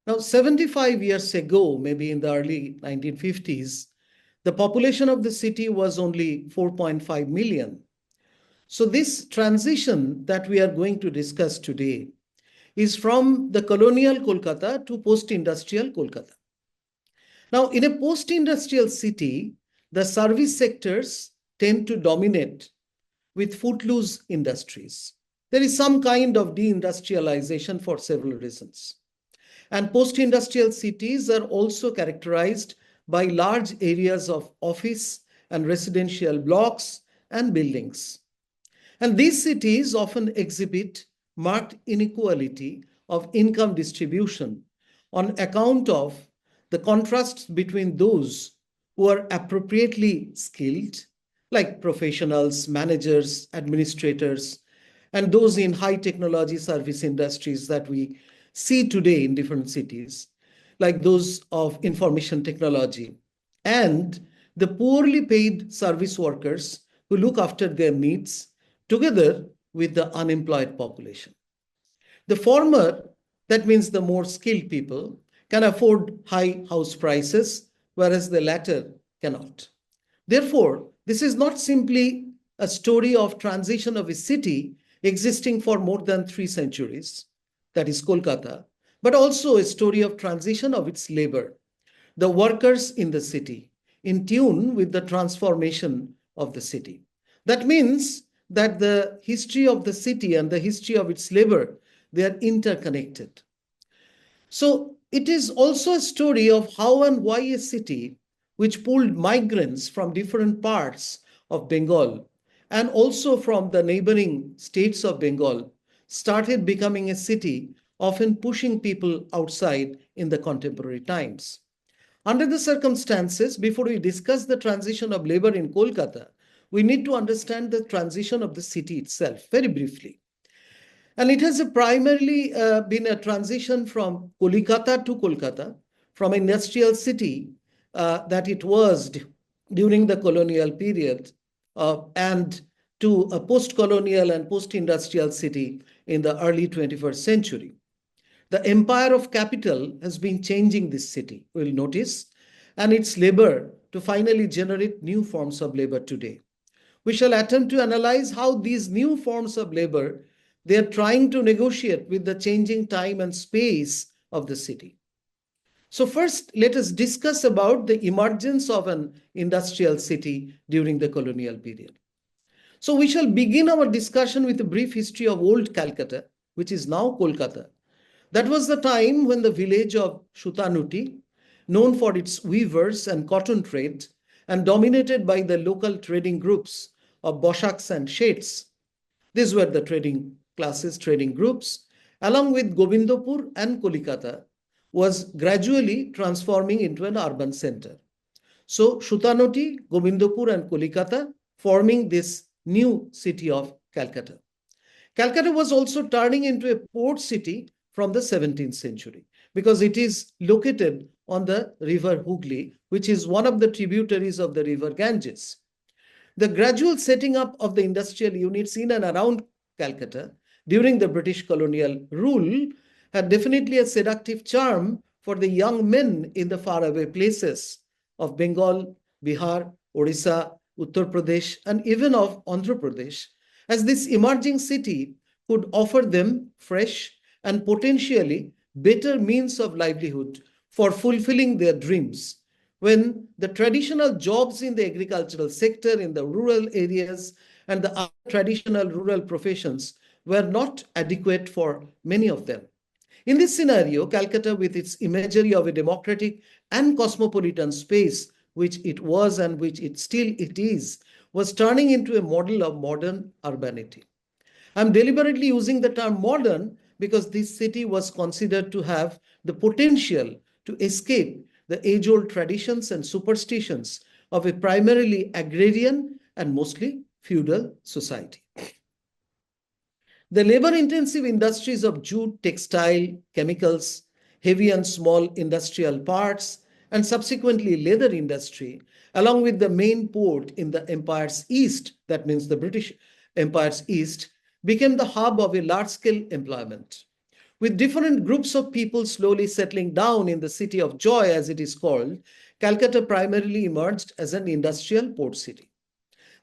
Now, 75 years ago, maybe in the early 1950s, the population of the city was only 4.5 million. So this transition that we are going to discuss today is from the colonial Kolkata to post-industrial Kolkata. Now, in a post-industrial city, the service sectors tend to dominate with footloose industries. There is some kind of deindustrialization for several reasons. And post-industrial cities are also characterized by large areas of office and residential blocks and buildings. And these cities often exhibit marked inequality of income distribution on account of the contrast between those who are appropriately skilled, like professionals, managers, administrators, and those in high technology service industries that we see today in different cities, like those of information technology, and the poorly paid service workers who look after their needs together with the unemployed population. The former, that means the more skilled people, can afford high house prices, whereas the latter cannot. Therefore, this is not simply a story of transition of a city existing for more than 3 centuries, that is Kolkata, but also a story of transition of its labor, the workers in the city, in tune with the transformation of the city. That means that the history of the city and the history of its labor, they are interconnected. So it is also a story of how and why a city which pulled migrants from different parts of Bengal and also from the neighboring states of Bengal started becoming a city, often pushing people outside in the contemporary times. Under the circumstances, before we discuss the transition of labor in Kolkata, we need to understand the transition of the city itself very briefly. And it has primarily been a transition from Kolkata to Kolkata, from an industrial city that it was during the colonial period and to a post-colonial and post-industrial city in the early 21st century. The empire of capital has been changing this city, we'll notice, and its labor to finally generate new forms of labor today. We shall attempt to analyze how these new forms of labor, they are trying to negotiate with the changing time and space of the city. So first, let us discuss about the emergence of an industrial city during the colonial period. So we shall begin our discussion with a brief history of old Calcutta, which is now Kolkata. That was the time when the village of Shutanuti, known for its weavers and cotton trade, and dominated by the local trading groups of Boshaks and Sheths. These were the trading classes, trading groups, along with Govindpur and Kolkata, was gradually transforming into an urban center. So Shutanuti, Govindpur and Kolkata forming this new city of Calcutta. Calcutta was also turning into a port city from the 17th century because it is located on the river Hooghly, which is one of the tributaries of the river Ganges. The gradual setting up of the industrial units in and around Calcutta during the British colonial rule had definitely a seductive charm for the young men in the faraway places of Bengal, Bihar, Orissa, Uttar Pradesh, and even of Andhra Pradesh, as this emerging city could offer them fresh and potentially better means of livelihood for fulfilling their dreams, when the traditional jobs in the agricultural sector in the rural areas and the other traditional rural professions were not adequate for many of them. In this scenario, Calcutta, with its imagery of a democratic and cosmopolitan space, which it was and which it is, was turning into a model of modern urbanity. I'm deliberately using the term modern because this city was considered to have the potential to escape the age-old traditions and superstitions of a primarily agrarian and mostly feudal society. The labor-intensive industries of jute, textile, chemicals, heavy and small industrial parts, and subsequently leather industry, along with the main port in the empire's east, that means the British Empire's east, became the hub of a large-scale employment. With different groups of people slowly settling down in the city of joy, as it is called, Calcutta primarily emerged as an industrial port city.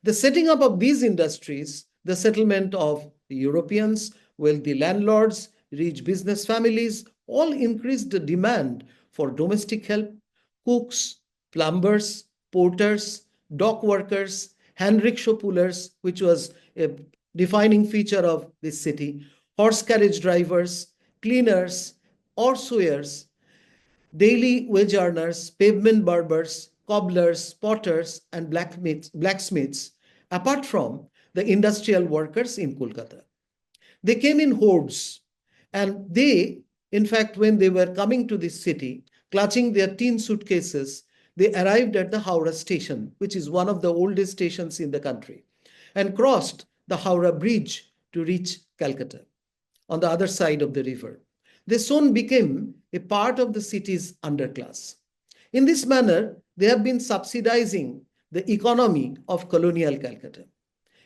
The setting up of these industries, the settlement of Europeans, wealthy landlords, rich business families, all increased the demand for domestic help, cooks, plumbers, porters, dock workers, hand rickshaw pullers, which was a defining feature of this city, horse carriage drivers, cleaners, orsewers, daily wage earners, pavement barbers, cobblers, potters, and blacksmiths, apart from the industrial workers in Kolkata. They came in hordes, and they, in fact, when they were coming to this city, clutching their tin suitcases, they arrived at the Howrah station, which is one of the oldest stations in the country, and crossed the Howrah Bridge to reach Calcutta on the other side of the river. They soon became a part of the city's underclass. In this manner, they have been subsidizing the economy of colonial Calcutta.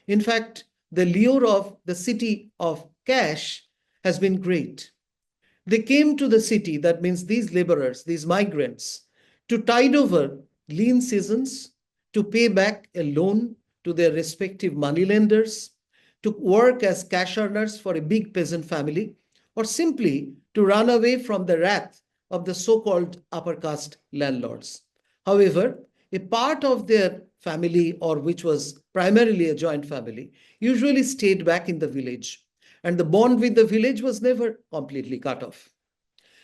In fact, the lure of the city of cash has been great. They came to the city, that means these laborers, these migrants, to tide over lean seasons, to pay back a loan to their respective moneylenders, to work as cash earners for a big peasant family, or simply to run away from the wrath of the so-called upper caste landlords. However, a part of their family, or which was primarily a joint family, usually stayed back in the village, and the bond with the village was never completely cut off.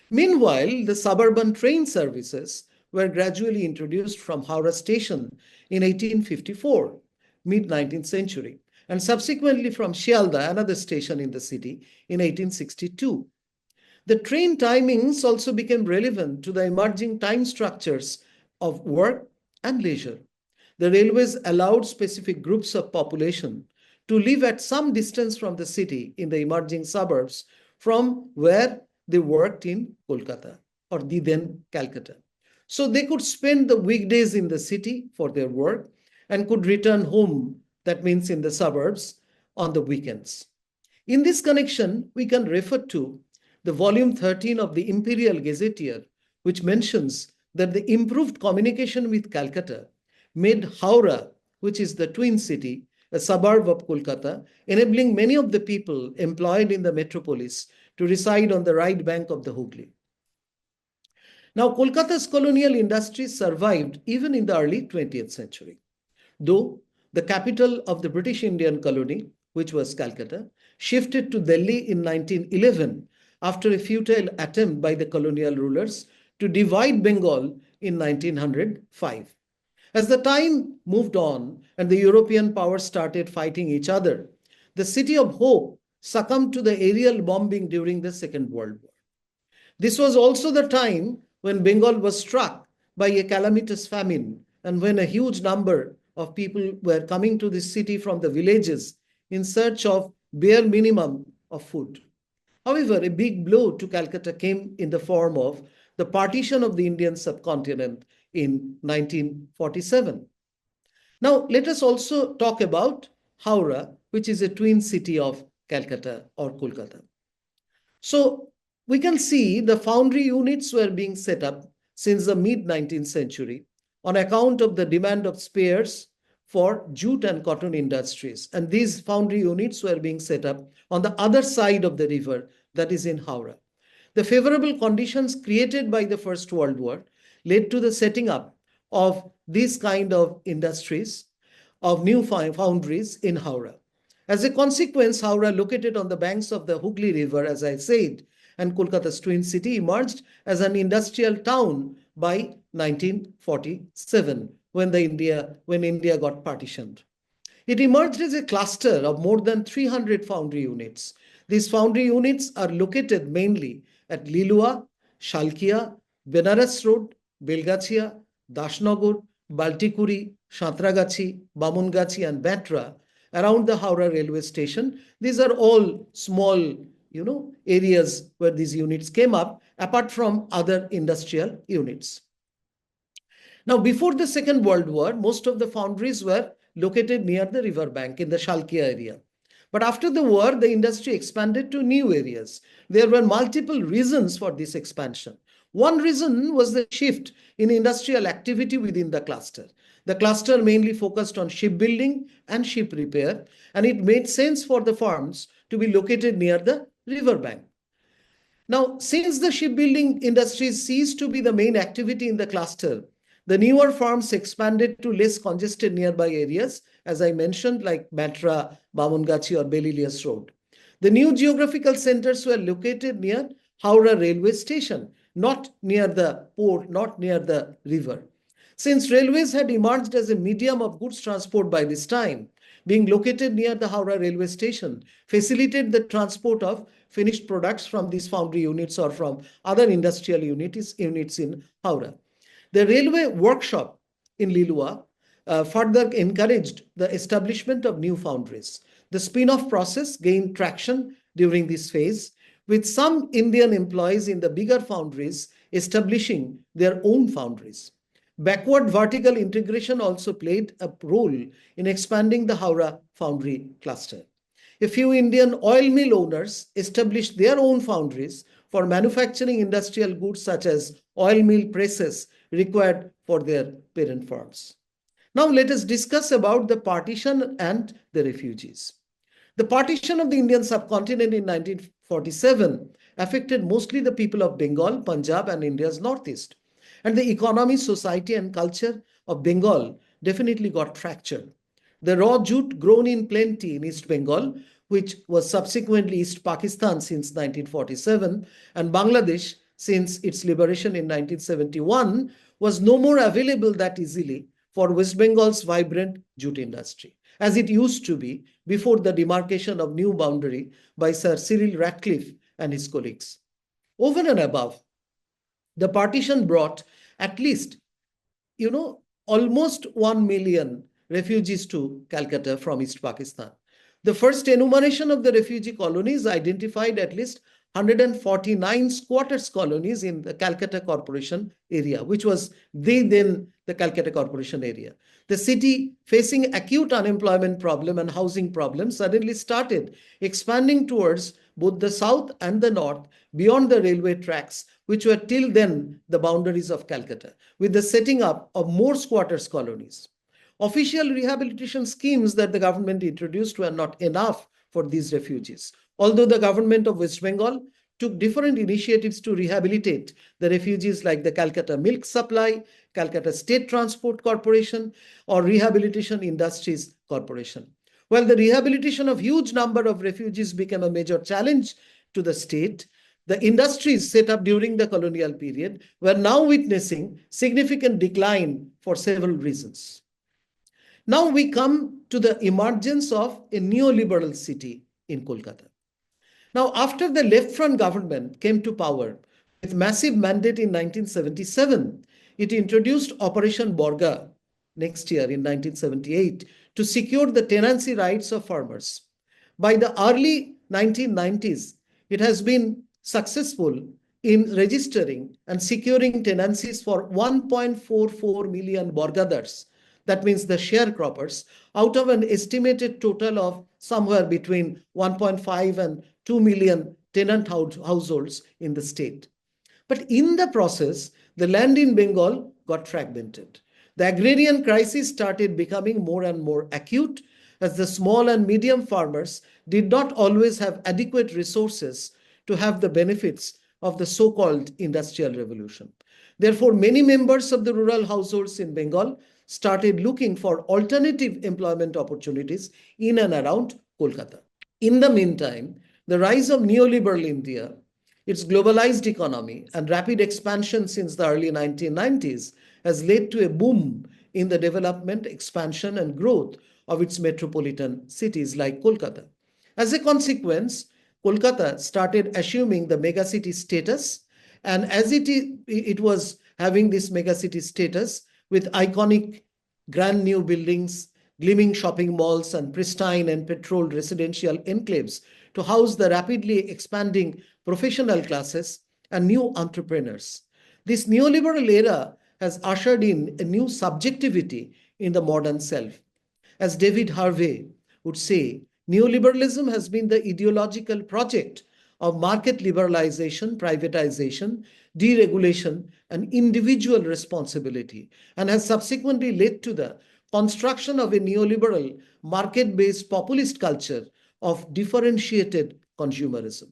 Meanwhile, the suburban train services were gradually introduced from Howrah station in 1854, mid-19th century, and subsequently from Shialda, another station in the city, in 1862. The train timings also became relevant to the emerging time structures of work and leisure. The railways allowed specific groups of population to live at some distance from the city in the emerging suburbs from where they worked in Kolkata or the then Calcutta. So they could spend the weekdays in the city for their work and could return home, that means in the suburbs, on the weekends. In this connection, we can refer to the volume 13 of the Imperial Gazetteer, which mentions that the improved communication with Calcutta made Howrah, which is the twin city, a suburb of Kolkata, enabling many of the people employed in the metropolis to reside on the right bank of the Hooghly. Now, Kolkata's colonial industry survived even in the early 20th century, though the capital of the British Indian colony, which was Calcutta, shifted to Delhi in 1911 after a futile attempt by the colonial rulers to divide Bengal in 1905. As the time moved on and the European powers started fighting each other, the city of Hope succumbed to the aerial bombing during the Second World War. This was also the time when Bengal was struck by a calamitous famine and when a huge number of people were coming to this city from the villages in search of bare minimum of food. However, a big blow to Calcutta came in the form of the partition of the Indian subcontinent in 1947. Now, let us also talk about Howrah, which is a twin city of Calcutta or Kolkata. So we can see the foundry units were being set up since the mid-19th century on account of the demand of spares for jute and cotton industries. And these foundry units were being set up on the other side of the river, that is in Howrah. The favorable conditions created by the First World War led to the setting up of these kind of industries, of new foundries in Howrah. As a consequence, Howrah, located on the banks of the Hooghly River, as I said, and Kolkata's twin city, emerged as an industrial town by 1947, when India got partitioned. It emerged as a cluster of more than 300 foundry units. These foundry units are located mainly at Lilua, Shalkia, Benares Road, Belgachia, Dashnagar, Baltikuri, Santragachi, Bamungachi, and Batra around the Howrah railway station. These are all small, areas where these units came up, apart from other industrial units. Now, before the Second World War, most of the foundries were located near the river bank in the Shalkia area. But after the war, the industry expanded to new areas. There were multiple reasons for this expansion. One reason was the shift in industrial activity within the cluster. The cluster mainly focused on shipbuilding and ship repair, and it made sense for the firms to be located near the riverbank. Now, since the shipbuilding industry ceased to be the main activity in the cluster, the newer farms expanded to less congested nearby areas, as I mentioned, like Matra, Bamungachi, or Belilius Road. The new geographical centers were located near Howrah railway station, not near the port, not near the river. Since railways had emerged as a medium of goods transport by this time, being located near the Howrah railway station facilitated the transport of finished products from these foundry units or from other industrial units in Howrah. The railway workshop in Lilua further encouraged the establishment of new foundries. The spin-off process gained traction during this phase, with some Indian employees in the bigger foundries establishing their own foundries. Backward vertical integration also played a role in expanding the Howrah foundry cluster. A few Indian oil mill owners established their own foundries for manufacturing industrial goods such as oil mill presses required for their parent firms. Now let us discuss about the partition and the refugees. The partition of the Indian subcontinent in 1947 affected mostly the people of Bengal, Punjab, and India's northeast. And the economy, society, and culture of Bengal definitely got fractured. The raw jute grown in plenty in East Bengal, which was subsequently East Pakistan since 1947, and Bangladesh since its liberation in 1971, was no more available that easily for West Bengal's vibrant jute industry, as it used to be before the demarcation of new boundary by Sir Cyril Ratcliffe and his colleagues. Over and above, the partition brought at least, almost 1 million refugees to Calcutta from East Pakistan. The first enumeration of the refugee colonies identified at least 149 squatters colonies in the Calcutta Corporation area, which was then the Calcutta Corporation area. The city, facing acute unemployment problem and housing problems, suddenly started expanding towards both the south and the north beyond the railway tracks, which were till then the boundaries of Calcutta, with the setting up of more squatters colonies. Official rehabilitation schemes that the government introduced were not enough for these refugees. Although the government of West Bengal took different initiatives to rehabilitate the refugees, like the Calcutta Milk Supply, Calcutta State Transport Corporation, or Rehabilitation Industries Corporation. While the rehabilitation of huge number of refugees became a major challenge to the state, the industries set up during the colonial period were now witnessing significant decline for several reasons. Now we come to the emergence of a neoliberal city in Kolkata. Now, after the left front government came to power with massive mandate in 1977, it introduced Operation Borga next year in 1978 to secure the tenancy rights of farmers. By the early 1990s, it has been successful in registering and securing tenancies for 1.44 million Borgadars. That means the sharecroppers, out of an estimated total of somewhere between 1.5 and 2 million tenant households in the state. But in the process, the land in Bengal got fragmented. The agrarian crisis started becoming more and more acute, as the small and medium farmers did not always have adequate resources to have the benefits of the so-called industrial revolution. Therefore, many members of the rural households in Bengal started looking for alternative employment opportunities in and around Kolkata. In the meantime, the rise of neoliberal India, its globalized economy, and rapid expansion since the early 1990s has led to a boom in the development, expansion, and growth of its metropolitan cities like Kolkata. As a consequence, Kolkata started assuming the megacity status, and as it was having this megacity status with iconic grand new buildings, gleaming shopping malls, and pristine and patrolled residential enclaves to house the rapidly expanding professional classes and new entrepreneurs. This neoliberal era has ushered in a new subjectivity in the modern self. As David Harvey would say, Neoliberalism has been the ideological project of market liberalization, privatization, deregulation, and individual responsibility, and has subsequently led to the construction of a neoliberal, market-based populist culture of differentiated consumerism.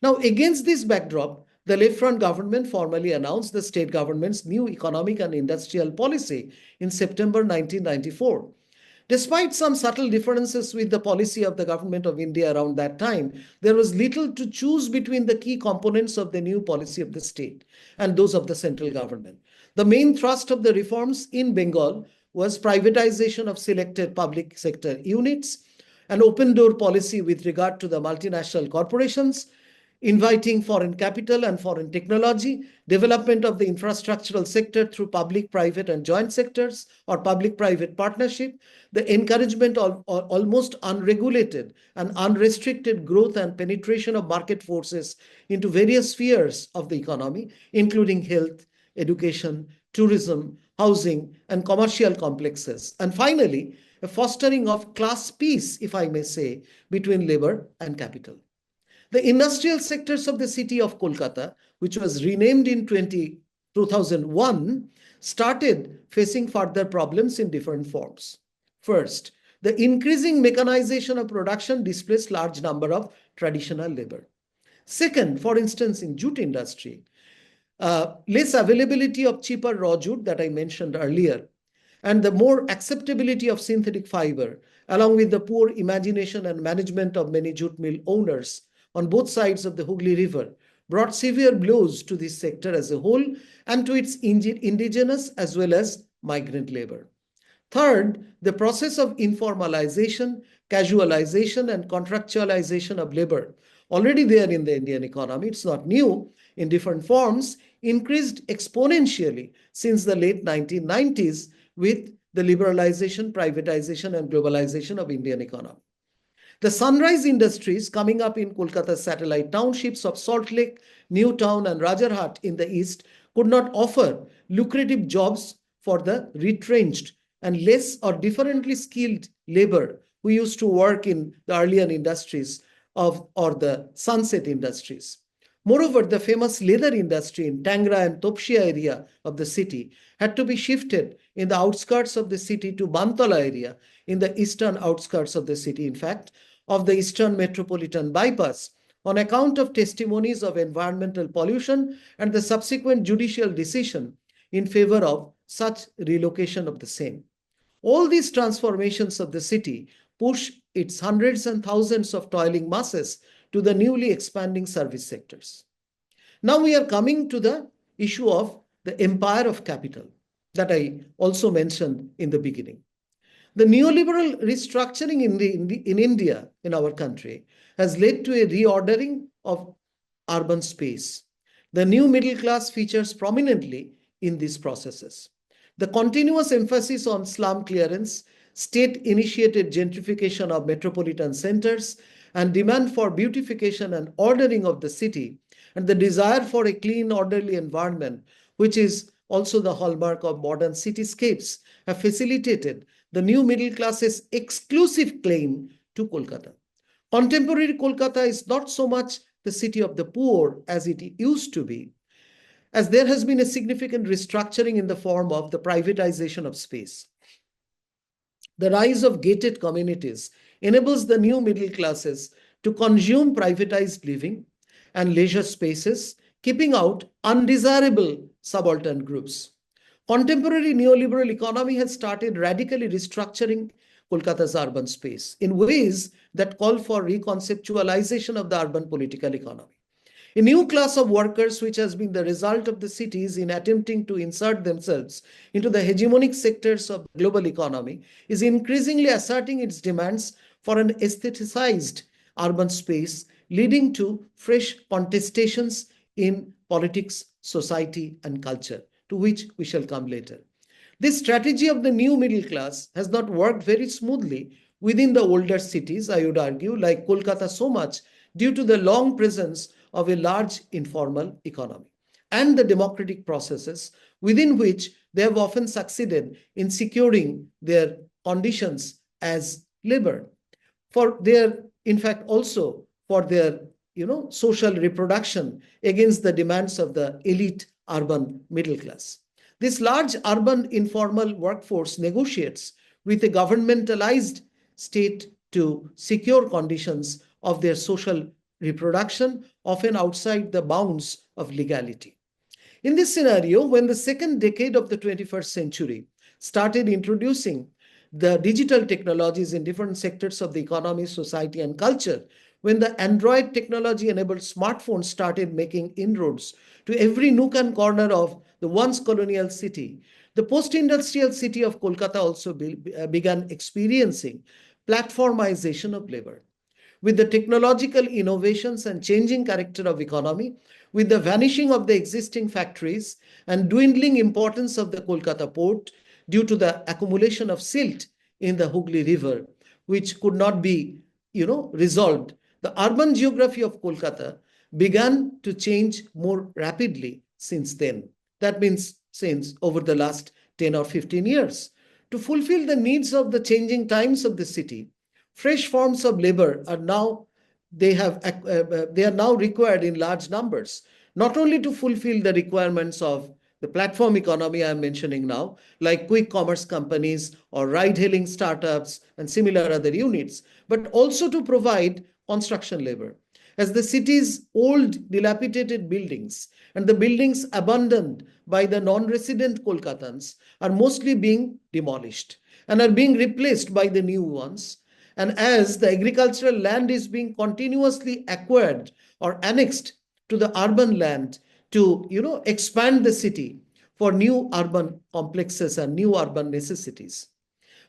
Now, against this backdrop, the left front government formally announced the state government's new economic and industrial policy in September 1994. Despite some subtle differences with the policy of the government of India around that time, there was little to choose between the key components of the new policy of the state and those of the central government. The main thrust of the reforms in Bengal was privatization of selected public sector units, an open door policy with regard to the multinational corporations, inviting foreign capital and foreign technology, development of the infrastructural sector through public, private, and joint sectors or public-private partnership, the encouragement of almost unregulated and unrestricted growth and penetration of market forces into various spheres of the economy, including health, education, tourism, housing, and commercial complexes. And finally, a fostering of class peace, if I may say, between labor and capital. The industrial sectors of the city of Kolkata, which was renamed in 2001, started facing further problems in different forms. First, the increasing mechanization of production displaced large number of traditional labor. Second, for instance, in jute industry, less availability of cheaper raw jute that I mentioned earlier, and the more acceptability of synthetic fiber, along with the poor imagination and management of many jute mill owners on both sides of the Hooghly River, brought severe blows to this sector as a whole and to its indigenous as well as migrant labor. Third, the process of informalization, casualization, and contractualization of labor, already there in the Indian economy, it's not new, in different forms, increased exponentially since the late 1990s with the liberalization, privatization, and globalization of Indian economy. The sunrise industries coming up in Kolkata's satellite townships of Salt Lake, Newtown, and Rajarhat in the east could not offer lucrative jobs for the retrenched and less or differently skilled labor who used to work in the earlier industries or the sunset industries. Moreover, the famous leather industry in Tangra and Topshia area of the city had to be shifted in the outskirts of the city to Bantala area in the eastern outskirts of the city, in fact, of the Eastern Metropolitan Bypass on account of testimonies of environmental pollution and the subsequent judicial decision in favor of such relocation of the same. All these transformations of the city push its hundreds and thousands of toiling masses to the newly expanding service sectors. Now we are coming to the issue of the empire of capital that I also mentioned in the beginning. The neoliberal restructuring in India, in our country, has led to a reordering of urban space. The new middle class features prominently in these processes. The continuous emphasis on slum clearance, state-initiated gentrification of metropolitan centers, and demand for beautification and ordering of the city, and the desire for a clean, orderly environment, which is also the hallmark of modern cityscapes, have facilitated the new middle class's exclusive claim to Kolkata. Contemporary Kolkata is not so much the city of the poor as it used to be, as there has been a significant restructuring in the form of the privatization of space. The rise of gated communities enables the new middle classes to consume privatized living and leisure spaces, keeping out undesirable subaltern groups. Contemporary neoliberal economy has started radically restructuring Kolkata's urban space in ways that call for reconceptualization of the urban political economy. A new class of workers, which has been the result of the cities in attempting to insert themselves into the hegemonic sectors of the global economy, is increasingly asserting its demands for an aestheticized urban space, leading to fresh contestations in politics, society, and culture, to which we shall come later. This strategy of the new middle class has not worked very smoothly within the older cities, I would argue, like Kolkata so much, due to the long presence of a large informal economy and the democratic processes within which they have often succeeded in securing their conditions as labor. for their, in fact, also for their, social reproduction against the demands of the elite urban middle class. This large urban informal workforce negotiates with a governmentalized state to secure conditions of their social reproduction, often outside the bounds of legality. In this scenario, when the second decade of the 21st century started introducing the digital technologies in different sectors of the economy, society, and culture, when the Android technology-enabled smartphones started making inroads to every nook and corner of the once colonial city, the post-industrial city of Kolkata also began experiencing platformization of labor. With the technological innovations and changing character of economy, with the vanishing of the existing factories and dwindling importance of the Kolkata port due to the accumulation of silt in the Hooghly River, which could not be, resolved, the urban geography of Kolkata began to change more rapidly since then. That means since over the last 10 or 15 years. To fulfill the needs of the changing times of the city, fresh forms of labor are now they are now required in large numbers, not only to fulfill the requirements of the platform economy I am mentioning now, like quick commerce companies or ride-hailing startups and similar other units, but also to provide construction labor. As the city's old dilapidated buildings and the buildings abandoned by the non-resident Kolkatans are mostly being demolished and are being replaced by the new ones, and as the agricultural land is being continuously acquired or annexed to the urban land to expand the city for new urban complexes and new urban necessities.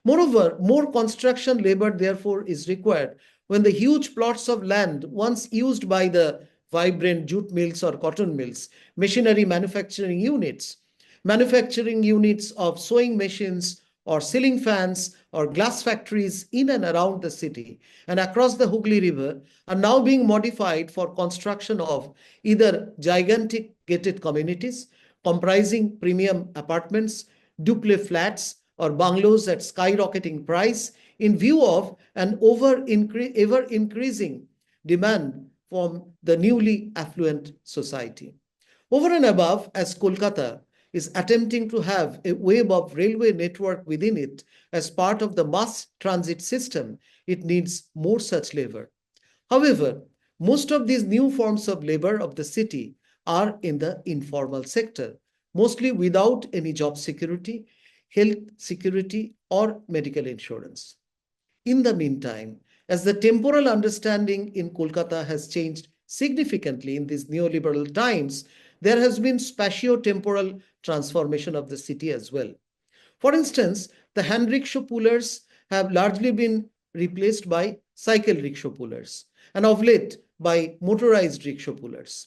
Moreover, more construction labor therefore is required when the huge plots of land once used by the vibrant jute mills or cotton mills, machinery manufacturing units of sewing machines or ceiling fans or glass factories in and around the city and across the Hooghly River are now being modified for construction of either gigantic gated communities comprising premium apartments, duplex flats, or bungalows at skyrocketing price in view of an ever increasing demand from the newly affluent society. Over and above, as Kolkata is attempting to have a web of railway network within it as part of the mass transit system, it needs more such labor. However, most of these new forms of labor of the city are in the informal sector, mostly without any job security, health security, or medical insurance. In the meantime, as the temporal understanding in Kolkata has changed significantly in these neoliberal times, there has been spatio-temporal transformation of the city as well. For instance, the hand rickshaw pullers have largely been replaced by cycle rickshaw pullers, and of late by motorized rickshaw pullers.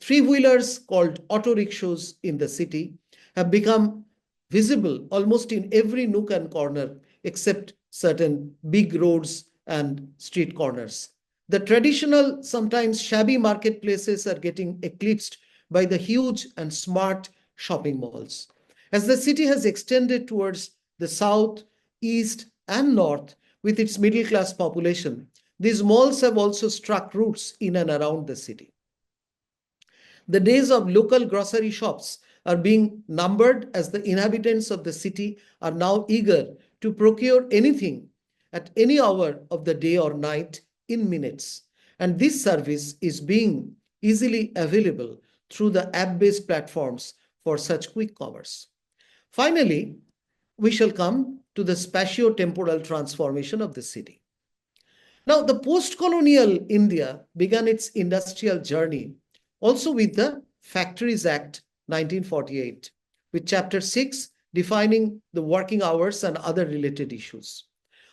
Three-wheelers called auto rickshaws in the city have become visible almost in every nook and corner except certain big roads and street corners. The traditional, sometimes shabby marketplaces are getting eclipsed by the huge and smart shopping malls. As the city has extended towards the south, east, and north with its middle-class population, these malls have also struck roots in and around the city. The days of local grocery shops are being numbered as the inhabitants of the city are now eager to procure anything at any hour of the day or night in minutes. And this service is being easily available through the app-based platforms for such quick commerce. Finally, we shall come to the spatio-temporal transformation of the city. Now, the post-colonial India began its industrial journey also with the Factories Act 1948, with Chapter 6 defining the working hours and other related issues.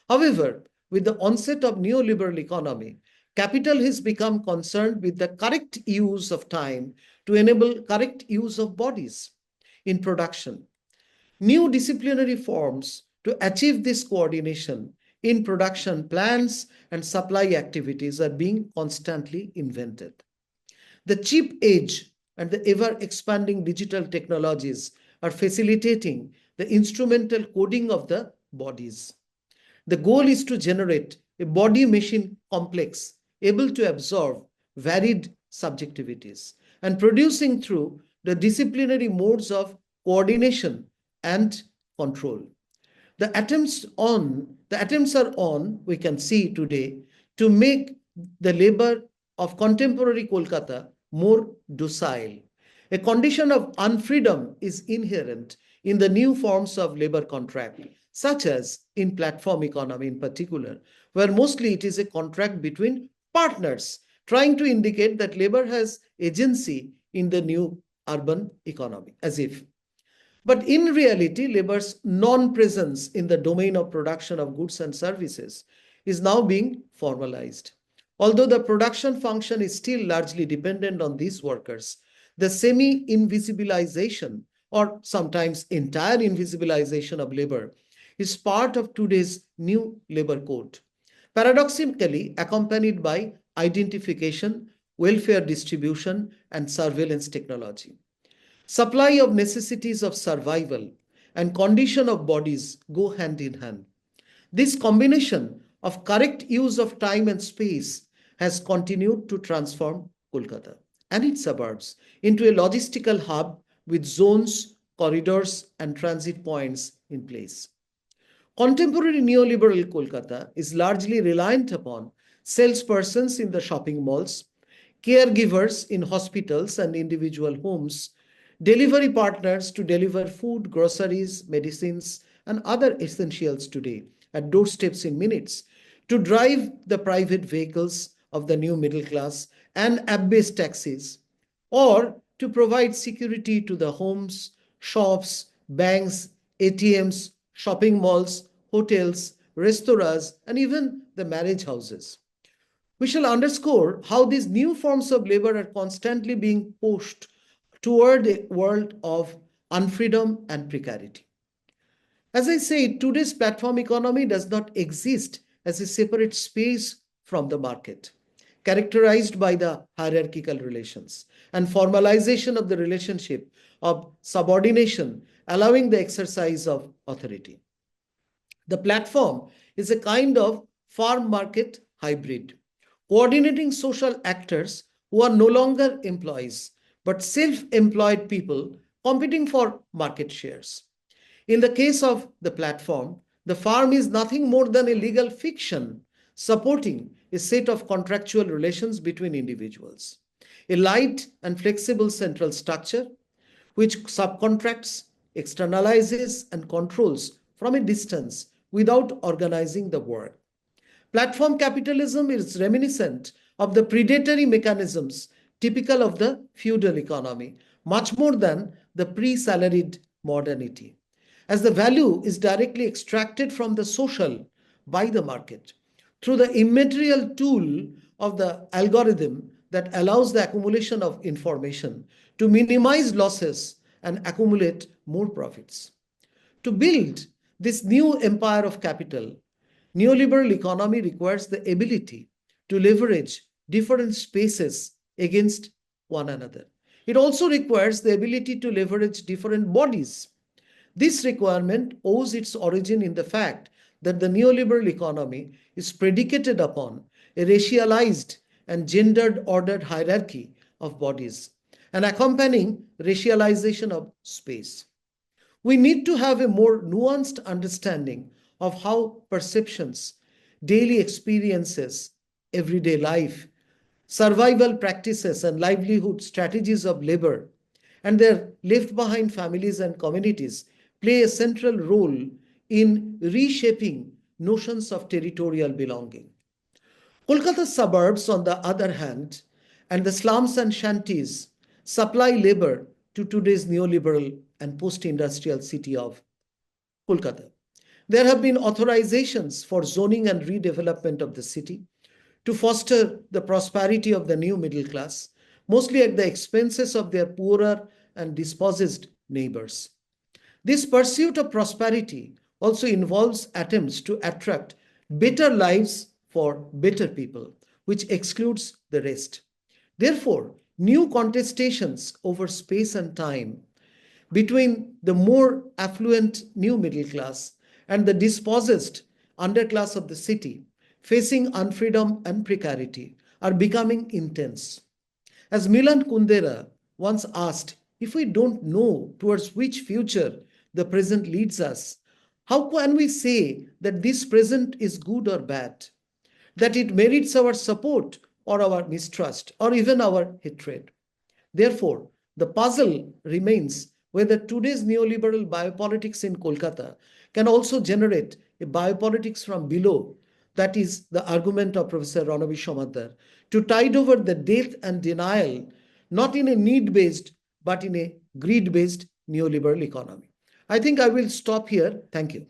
However, with the onset of neoliberal economy, capital has become concerned with the correct use of time to enable correct use of bodies in production. New disciplinary forms to achieve this coordination in production plans and supply activities are being constantly invented. The cheap age and the ever-expanding digital technologies are facilitating the instrumental coding of the bodies. The goal is to generate a body-machine complex able to absorb varied subjectivities and producing through the disciplinary modes of coordination and control. The attempts are on, we can see today, to make the labor of contemporary Kolkata more docile. A condition of unfreedom is inherent in the new forms of labor contract, such as in platform economy in particular, where mostly it is a contract between partners, trying to indicate that labor has agency in the new urban economy, as if. But in reality, labor's non-presence in the domain of production of goods and services is now being formalized. Although the production function is still largely dependent on these workers, the semi-invisibilization or sometimes entire invisibilization of labor is part of today's new labor code, paradoxically accompanied by identification, welfare distribution, and surveillance technology. Supply of necessities of survival and condition of bodies go hand in hand. This combination of correct use of time and space has continued to transform Kolkata and its suburbs into a logistical hub with zones, corridors, and transit points in place. Contemporary neoliberal Kolkata is largely reliant upon salespersons in the shopping malls, caregivers in hospitals and individual homes, delivery partners to deliver food, groceries, medicines, and other essentials today at doorsteps in minutes, to drive the private vehicles of the new middle class and app-based taxis, or to provide security to the homes, shops, banks, ATMs, shopping malls, hotels, restaurants, and even the marriage houses. We shall underscore how these new forms of labor are constantly being pushed toward a world of unfreedom and precarity. As I say, today's platform economy does not exist as a separate space from the market, characterized by the hierarchical relations and formalization of the relationship of subordination, allowing the exercise of authority. The platform is a kind of farm market hybrid, coordinating social actors who are no longer employees, but self-employed people competing for market shares. In the case of the platform, the farm is nothing more than a legal fiction supporting a set of contractual relations between individuals. A light and flexible central structure which subcontracts, externalizes, and controls from a distance without organizing the work. Platform capitalism is reminiscent of the predatory mechanisms typical of the feudal economy, much more than the pre-salaried modernity, as the value is directly extracted from the social by the market through the immaterial tool of the algorithm that allows the accumulation of information to minimize losses and accumulate more profits. To build this new empire of capital, neoliberal economy requires the ability to leverage different spaces against one another. It also requires the ability to leverage different bodies. This requirement owes its origin in the fact that the neoliberal economy is predicated upon a racialized and gendered ordered hierarchy of bodies and accompanying racialization of space. We need to have a more nuanced understanding of how perceptions, daily experiences, everyday life, survival practices, and livelihood strategies of labor and their left behind families and communities play a central role in reshaping notions of territorial belonging. Kolkata's suburbs, on the other hand, and the slums and shanties supply labor to today's neoliberal and post-industrial city of Kolkata. There have been authorizations for zoning and redevelopment of the city to foster the prosperity of the new middle class, mostly at the expenses of their poorer and dispossessed neighbors. This pursuit of prosperity also involves attempts to attract better lives for better people, which excludes the rest. Therefore, new contestations over space and time between the more affluent new middle class and the dispossessed underclass of the city facing unfreedom and precarity, are becoming intense. As Milan Kundera once asked, if we don't know towards which future the present leads us, how can we say that this present is good or bad, that it merits our support or our mistrust or even our hatred? Therefore, the puzzle remains whether today's neoliberal biopolitics in Kolkata can also generate a biopolitics from below. That is the argument of Professor Ranabir Samaddar, to tide over the death and denial, not in a need-based, but in a greed-based neoliberal economy. I think I will stop here. Thank you.